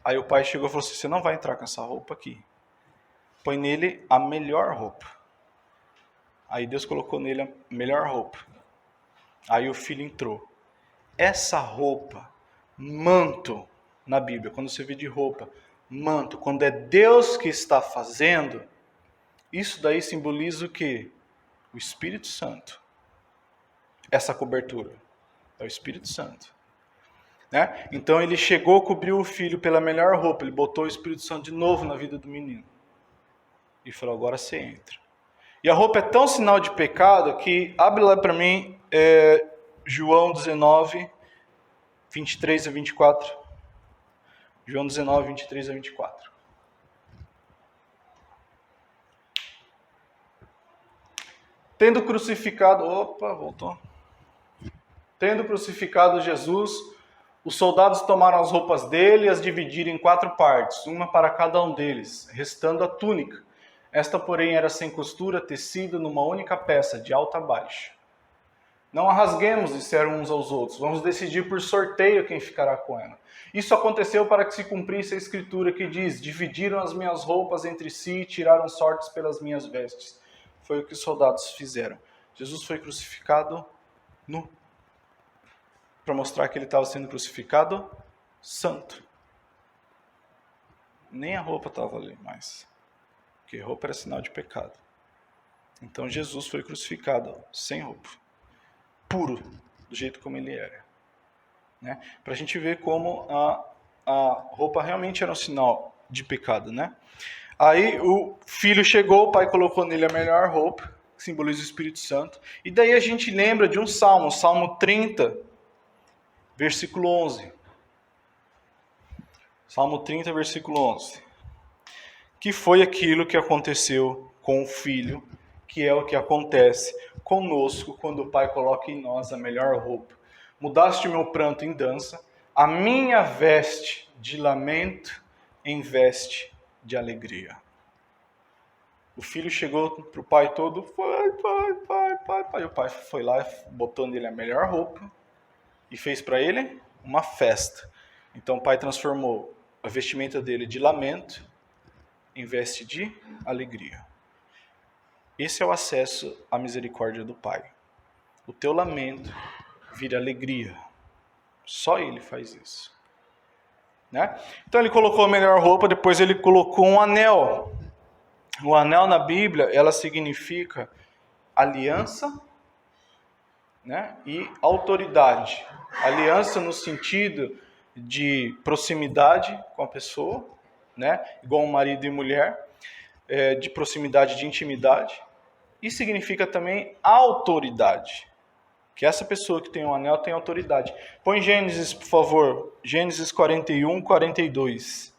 Aí o pai chegou e falou assim, você não vai entrar com essa roupa aqui. Põe nele a melhor roupa. Aí Deus colocou nele a melhor roupa. Aí o filho entrou. Essa roupa, manto, na Bíblia, quando você vê de roupa, manto, quando é Deus que está fazendo, isso daí simboliza o quê? O Espírito Santo. Essa cobertura é o Espírito Santo. Né? Então ele chegou, cobriu o filho pela melhor roupa, ele botou o Espírito Santo de novo na vida do menino. E falou, agora você entra. E a roupa é tão sinal de pecado que, abre lá para mim, João 19, 23 a 24. João 19, 23 a 24. Tendo crucificado... Opa, voltou. Tendo crucificado Jesus, os soldados tomaram as roupas dele e as dividiram em 4 partes, uma para cada um deles, restando a túnica. Esta, porém, era sem costura, tecida numa única peça, de alto a baixo. Não a rasguemos, disseram uns aos outros. Vamos decidir por sorteio quem ficará com ela. Isso aconteceu para que se cumprisse a escritura que diz, dividiram as minhas roupas entre si e tiraram sortes pelas minhas vestes. Foi o que os soldados fizeram. Jesus foi crucificado nu. Para mostrar que ele estava sendo crucificado santo. Nem a roupa estava ali mais. Porque roupa era sinal de pecado. Então Jesus foi crucificado sem roupa. Puro, do jeito como ele era. Né? Para a gente ver como a roupa realmente era um sinal de pecado. Né? Aí o filho chegou, o pai colocou nele a melhor roupa, que simboliza o Espírito Santo. E daí a gente lembra de um salmo, o Salmo 30, versículo 11. Salmo 30, versículo 11. Que foi aquilo que aconteceu com o filho, que é o que acontece conosco quando o Pai coloca em nós a melhor roupa. Mudaste o meu pranto em dança, a minha veste de lamento em veste de alegria. O filho chegou para o pai todo, pai. O pai foi lá, botou nele a melhor roupa e fez para ele uma festa. Então o pai transformou a vestimenta dele de lamento em veste de alegria. Esse é o acesso à misericórdia do Pai. O teu lamento vira alegria. Só Ele faz isso. Né? Então ele colocou a melhor roupa, depois ele colocou um anel. O anel na Bíblia, ela significa aliança, né? E autoridade. Aliança no sentido de proximidade com a pessoa, né? Igual um marido e mulher, de proximidade, de intimidade. E significa também autoridade. Que essa pessoa que tem um anel tem autoridade. Põe Gênesis, por favor. Gênesis 41, 42.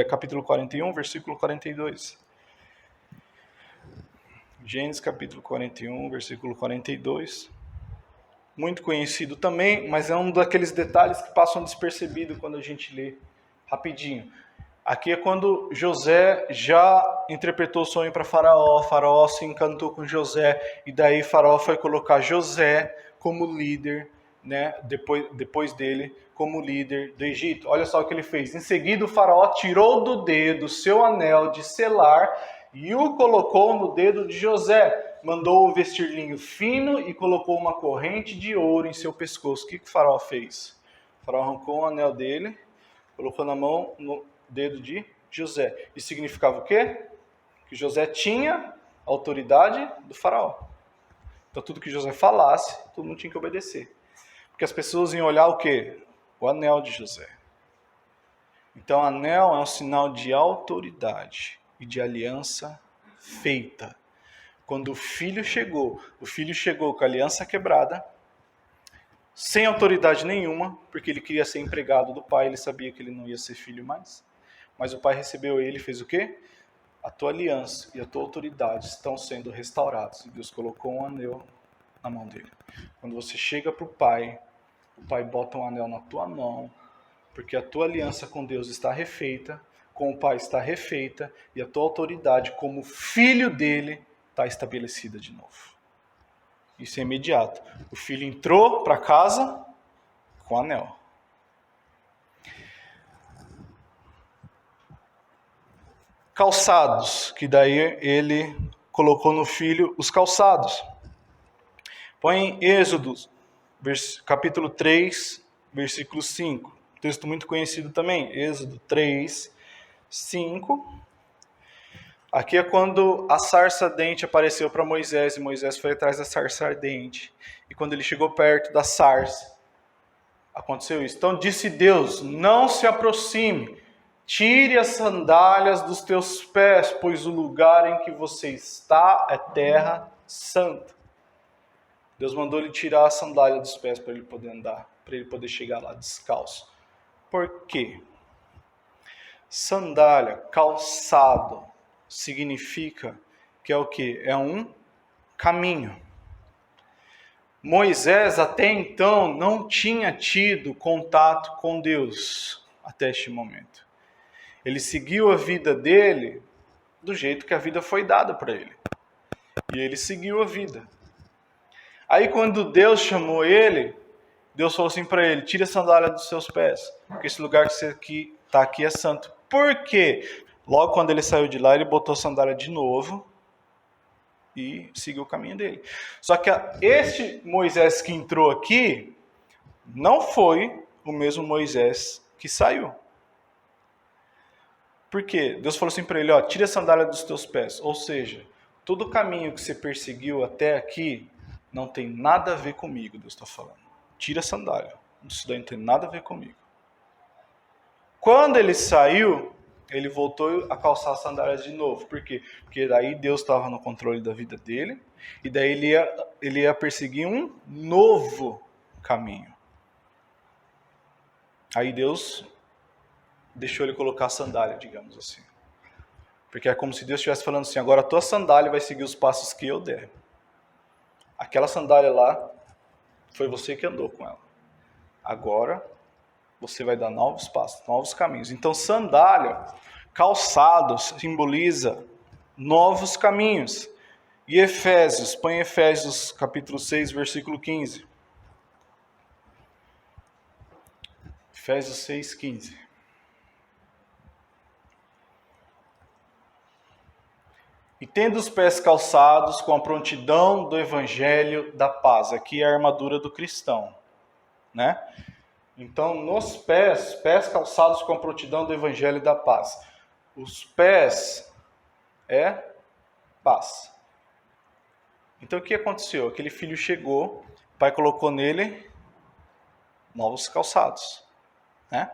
Capítulo 41, versículo 42. Gênesis capítulo 41, versículo 42. Muito conhecido também, mas é um daqueles detalhes que passam despercebido quando a gente lê rapidinho. Aqui é quando José já interpretou o sonho para Faraó, Faraó se encantou com José, e daí Faraó foi colocar José como líder, né, depois dele, como líder do Egito. Olha só o que ele fez. Em seguida, o Faraó tirou do dedo seu anel de selar e o colocou no dedo de José. Mandou-o vestir linho fino e colocou uma corrente de ouro em seu pescoço. O que o Faraó fez? O Faraó arrancou o anel dele, colocou na mão, no dedo de José. Isso significava o quê? Que José tinha a autoridade do Faraó. Então tudo que José falasse, todo mundo tinha que obedecer. Porque as pessoas iam olhar o quê? O anel de José. Então anel é um sinal de autoridade e de aliança feita. Quando o filho chegou com a aliança quebrada, sem autoridade nenhuma, porque ele queria ser empregado do pai, ele sabia que ele não ia ser filho mais. Mas o pai recebeu ele e fez o quê? A tua aliança e a tua autoridade estão sendo restaurados. E Deus colocou um anel na mão dele. Quando você chega para o pai bota um anel na tua mão, porque a tua aliança com Deus está refeita, com o pai está refeita, e a tua autoridade como filho dele está estabelecida de novo. Isso é imediato. O filho entrou para casa com anel. Calçados, que daí ele colocou no filho os calçados. Põe Êxodo, capítulo 3, versículo 5. Texto muito conhecido também. Êxodo 3, 5. Aqui é quando a sarça ardente apareceu para Moisés, e Moisés foi atrás da sarça ardente. E quando ele chegou perto da sarça, aconteceu isso. Então disse Deus: não se aproxime, tire as sandálias dos teus pés, pois o lugar em que você está é terra santa. Deus mandou ele tirar a sandália dos pés para ele poder andar, para ele poder chegar lá descalço. Por quê? Sandália, calçado, significa que é o quê? É um caminho. Moisés até então não tinha tido contato com Deus até este momento. Ele seguiu a vida dele do jeito que a vida foi dada para ele. E ele seguiu a vida. Aí quando Deus chamou ele, Deus falou assim para ele: tira a sandália dos seus pés, porque esse lugar que você está aqui é santo. Por quê? Logo quando ele saiu de lá, ele botou a sandália de novo e seguiu o caminho dele. Só que este Moisés que entrou aqui não foi o mesmo Moisés que saiu. Por quê? Deus falou assim para ele: tira a sandália dos teus pés. Ou seja, todo o caminho que você perseguiu até aqui não tem nada a ver comigo, Deus está falando. Tira a sandália. Isso daí não tem nada a ver comigo. Quando ele saiu, ele voltou a calçar as sandálias de novo. Por quê? Porque daí Deus estava no controle da vida dele, e daí ele ia perseguir um novo caminho. Aí Deus deixou ele colocar a sandália, digamos assim. Porque é como se Deus estivesse falando assim: agora a tua sandália vai seguir os passos que eu der. Aquela sandália lá, foi você que andou com ela. Agora você vai dar novos passos, novos caminhos. Então sandália, calçado, simboliza novos caminhos. E Efésios, põe Efésios capítulo 6, versículo 15. Efésios 6, 15. E tendo os pés calçados com a prontidão do evangelho da paz. Aqui é a armadura do cristão, né? Então, nos pés calçados com a prontidão do evangelho da paz. Os pés é paz. Então, o que aconteceu? Aquele filho chegou, o pai colocou nele novos calçados. né?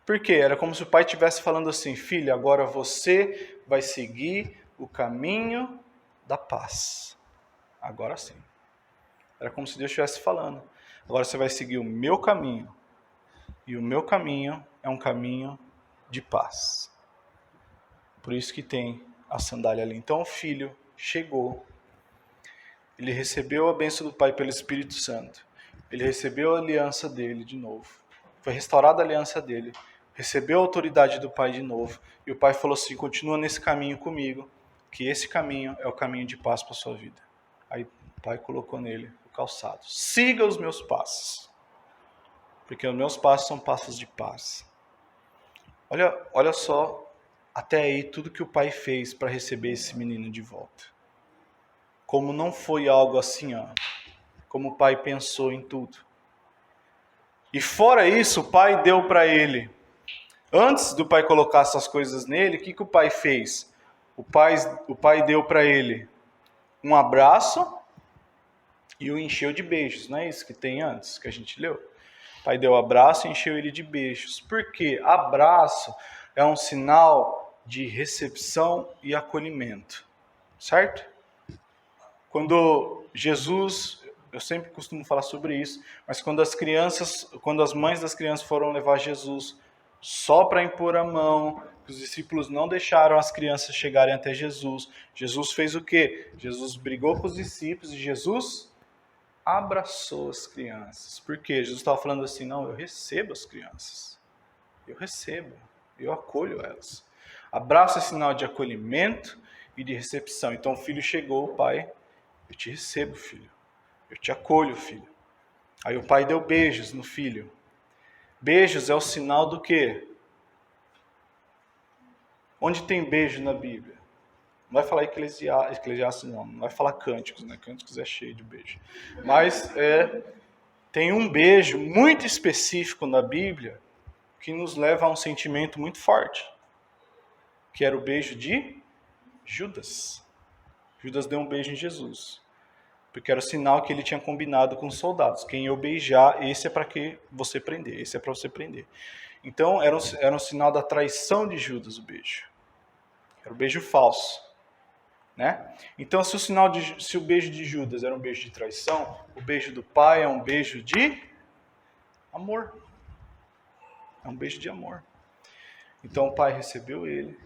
Por quê? Era como se o pai estivesse falando assim: filho, agora você vai seguir o caminho da paz. Agora sim. Era como se Deus estivesse falando: agora você vai seguir o meu caminho. E o meu caminho é um caminho de paz. Por isso que tem a sandália ali. Então o filho chegou. Ele recebeu a bênção do pai pelo Espírito Santo. Ele recebeu a aliança dele de novo. Foi restaurada a aliança dele. Recebeu a autoridade do pai de novo. E o pai falou assim: continua nesse caminho comigo, que esse caminho é o caminho de paz para a sua vida. Aí o pai colocou nele o calçado: siga os meus passos, porque os meus passos são passos de paz. Olha só, até aí, tudo que o pai fez para receber esse menino de volta. Como não foi algo assim, ó, como o pai pensou em tudo. E fora isso, o pai deu para ele. Antes do pai colocar essas coisas nele, o que o pai fez? O pai deu para ele um abraço e o encheu de beijos. Não é isso que tem antes, que a gente leu? O pai deu abraço e encheu ele de beijos. Por quê? Abraço é um sinal de recepção e acolhimento. Certo? Quando Jesus, eu sempre costumo falar sobre isso, mas quando as mães das crianças foram levar Jesus só para impor a mão, os discípulos não deixaram as crianças chegarem até Jesus. Jesus fez o quê? Jesus brigou com os discípulos e Jesus abraçou as crianças. Por quê? Jesus estava falando assim: não, eu recebo as crianças. Eu recebo, eu acolho elas. Abraço é sinal de acolhimento e de recepção. Então o filho chegou, o pai: eu te recebo, filho. Eu te acolho, filho. Aí o pai deu beijos no filho. Beijos é o sinal do quê? Onde tem beijo na Bíblia? Não vai falar Eclesiastes, não. Não vai falar Cânticos, né? Cânticos é cheio de beijo. Mas tem um beijo muito específico na Bíblia que nos leva a um sentimento muito forte, que era o beijo de Judas. Judas deu um beijo em Jesus, porque era o sinal que ele tinha combinado com os soldados: quem eu beijar, esse é para que você prender, esse é para você prender. Então era um sinal da traição de Judas o beijo. Era o beijo falso, né? Então se o beijo de Judas era um beijo de traição, o beijo do pai é um beijo de amor. É um beijo de amor. Então o pai recebeu ele: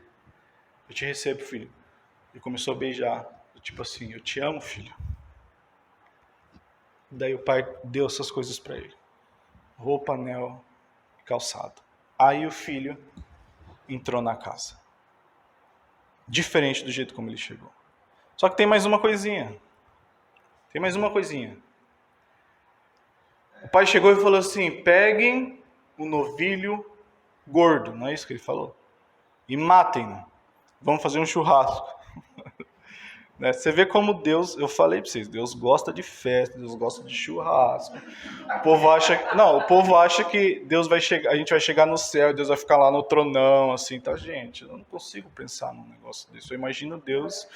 eu te recebo, filho. E começou a beijar, tipo assim: eu te amo, filho. Daí o pai deu essas coisas para ele: roupa, anel, calçado. Aí o filho entrou na casa. Diferente do jeito como ele chegou. Só que tem mais uma coisinha. Tem mais uma coisinha. O pai chegou e falou assim: peguem o novilho gordo, não é isso que ele falou? E matem-no. Vamos fazer um churrasco. Você vê como Deus, eu falei para vocês, Deus gosta de festa, Deus gosta de churrasco. O povo acha que Deus vai chegar, a gente vai chegar no céu e Deus vai ficar lá no tronão, assim, tá, gente? Eu não consigo pensar num negócio desse. Eu imagino Deus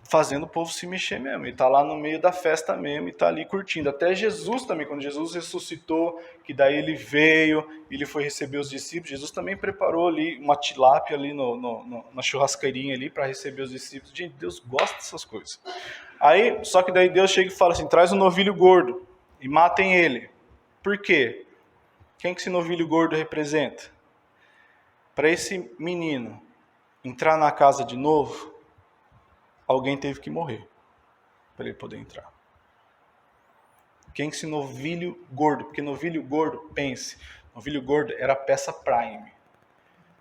fazendo o povo se mexer mesmo. Ele tá lá no meio da festa mesmo e tá ali curtindo. Até Jesus também, quando Jesus ressuscitou, que daí ele veio, ele foi receber os discípulos, Jesus também preparou ali uma tilápia ali na churrasqueirinha ali para receber os discípulos. Gente, Deus gosta dessas coisas. Aí, só que daí Deus chega e fala assim: traz um novilho gordo e matem ele. Por quê? Quem que esse novilho gordo representa? Para esse menino entrar na casa de novo, alguém teve que morrer para ele poder entrar. Quem que esse novilho gordo? Porque novilho gordo, pense, novilho gordo era a peça prime.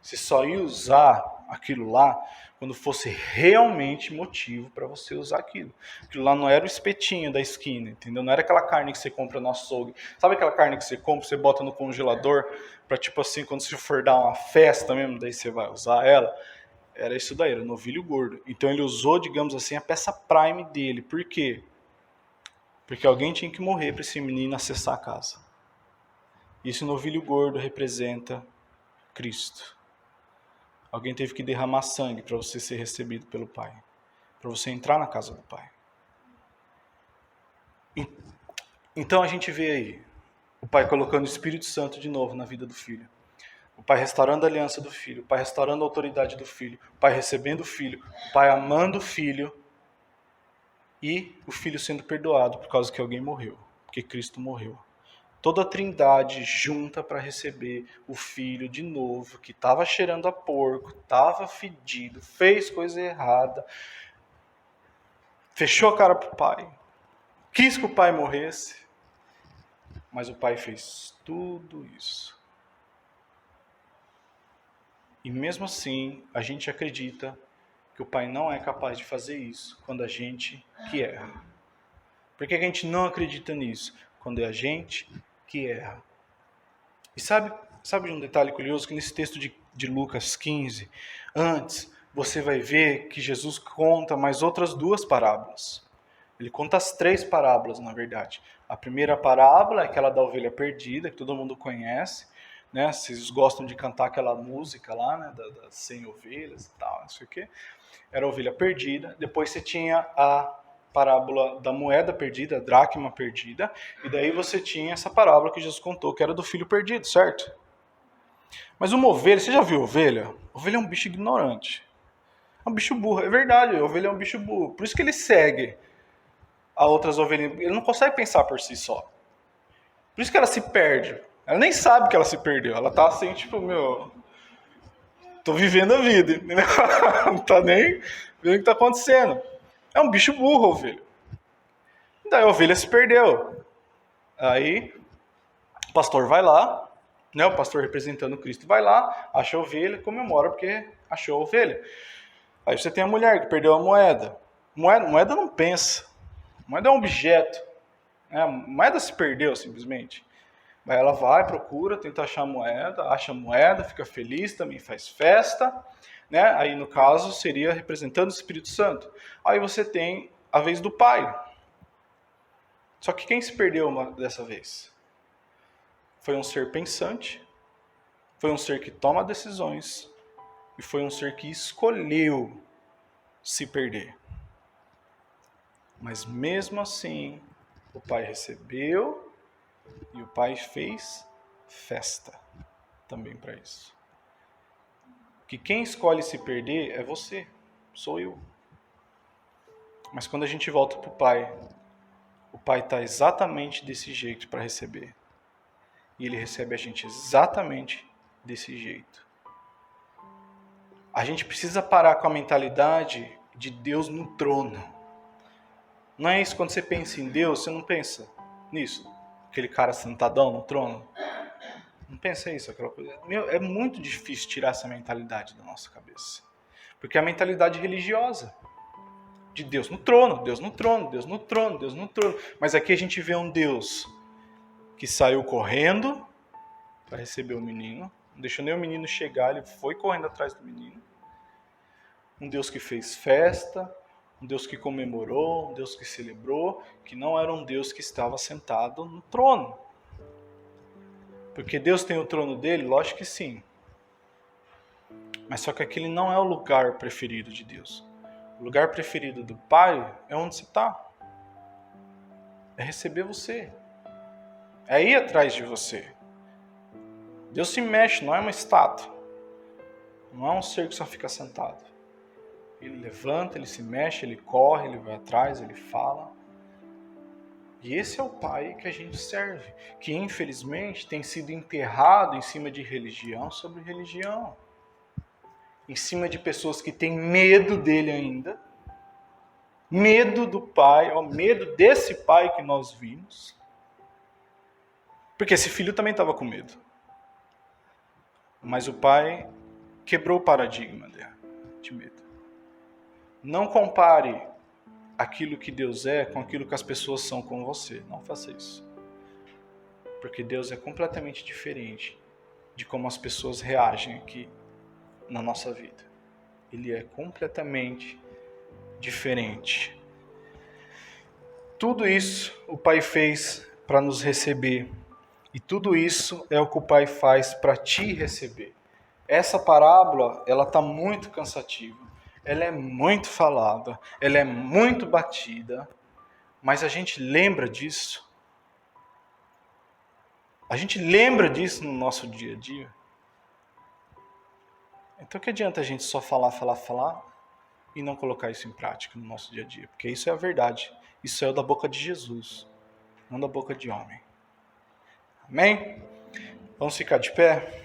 Você só ia usar aquilo lá quando fosse realmente motivo para você usar aquilo. Aquilo lá não era o espetinho da esquina, entendeu? Não era aquela carne que você compra no açougue. Sabe aquela carne que você compra, você bota no congelador para, tipo assim, quando você for dar uma festa mesmo, daí você vai usar ela? Era isso daí, era o novilho gordo. Então ele usou, digamos assim, a peça prime dele. Por quê? Porque alguém tinha que morrer para esse menino acessar a casa. E esse novilho gordo representa Cristo. Alguém teve que derramar sangue para você ser recebido pelo Pai. Para você entrar na casa do Pai. Então a gente vê aí, O Pai colocando o Espírito Santo de novo na vida do filho. O Pai restaurando a aliança do filho. O Pai restaurando a autoridade do filho. O Pai recebendo o filho. O Pai amando o filho. E o filho sendo perdoado por causa que alguém morreu. Porque Cristo morreu. Toda a trindade junta para receber o filho de novo, que estava cheirando a porco, estava fedido, fez coisa errada, fechou a cara para o pai, quis que o pai morresse, mas o pai fez tudo isso. E mesmo assim, a gente acredita que o pai não é capaz de fazer isso quando a gente que erra. Por que a gente não acredita nisso? Quando é a gente que erra. E sabe de um detalhe curioso? Que nesse texto de Lucas 15, antes, você vai ver que Jesus conta mais outras 2 parábolas. Ele conta as 3 parábolas, na verdade. A primeira parábola é aquela da ovelha perdida, que todo mundo conhece, né? Vocês gostam de cantar aquela música lá, né? Das 100 ovelhas e tal, não sei o quê. Era a ovelha perdida. Depois você tinha a parábola da moeda perdida, a dracma perdida, e daí você tinha essa parábola que Jesus contou, que era do filho perdido, certo? Mas uma ovelha, você já viu ovelha? Ovelha é um bicho ignorante. É um bicho burro, é verdade, a ovelha é um bicho burro. Por isso que ele segue a outras ovelhas, ele não consegue pensar por si só. Por isso que ela se perde. Ela nem sabe que ela se perdeu, ela tá assim, tipo, tô vivendo a vida, entendeu? Não tá nem vendo o que tá acontecendo. É um bicho burro, ovelha. Daí a ovelha se perdeu. Aí o pastor vai lá, né? O pastor representando Cristo vai lá, acha a ovelha, comemora porque achou a ovelha. Aí você tem a mulher que perdeu a moeda. Moeda não pensa. Moeda é um objeto. Né? A moeda se perdeu simplesmente. Aí ela vai, procura, tenta achar a moeda, acha a moeda, fica feliz, também faz festa. Né? Aí no caso seria representando o Espírito Santo. Aí você tem a vez do pai. Só que quem se perdeu dessa vez? Foi um ser pensante, foi um ser que toma decisões e foi um ser que escolheu se perder. Mas mesmo assim, o pai recebeu e o pai fez festa também para isso. Que quem escolhe se perder é você, sou eu. Mas quando a gente volta para o pai está exatamente desse jeito para receber. E ele recebe a gente exatamente desse jeito. A gente precisa parar com a mentalidade de Deus no trono. Não é isso, quando você pensa em Deus, você não pensa nisso. Aquele cara sentadão no trono. Não pensa isso. Aquela coisa. É muito difícil tirar essa mentalidade da nossa cabeça. Porque é a mentalidade religiosa. De Deus no trono, Deus no trono, Deus no trono, Deus no trono. Mas aqui a gente vê um Deus que saiu correndo para receber o menino. Não deixou nem o menino chegar, ele foi correndo atrás do menino. Um Deus que fez festa, um Deus que comemorou, um Deus que celebrou, que não era um Deus que estava sentado no trono. Porque Deus tem o trono dele? Lógico que sim. Mas só que aquele não é o lugar preferido de Deus. O lugar preferido do Pai é onde você está. É receber você. É ir atrás de você. Deus se mexe, não é uma estátua. Não é um ser que só fica sentado. Ele levanta, ele se mexe, ele corre, ele vai atrás, ele fala. E esse é o Pai que a gente serve, que infelizmente tem sido enterrado em cima de religião sobre religião. Em cima de pessoas que têm medo dele ainda. Medo do Pai, medo desse Pai que nós vimos. Porque esse filho também estava com medo. Mas o Pai quebrou o paradigma de medo. Não compare aquilo que Deus é com aquilo que as pessoas são com você. Não faça isso. Porque Deus é completamente diferente de como as pessoas reagem aqui na nossa vida. Ele é completamente diferente. Tudo isso o Pai fez para nos receber. E tudo isso é o que o Pai faz para te receber. Essa parábola, ela está muito cansativa. Ela é muito falada. Ela é muito batida. Mas a gente lembra disso. A gente lembra disso no nosso dia a dia. Então que adianta a gente só falar e não colocar isso em prática no nosso dia a dia? Porque isso é a verdade. Isso é da boca de Jesus, não da boca de homem. Amém? Vamos ficar de pé?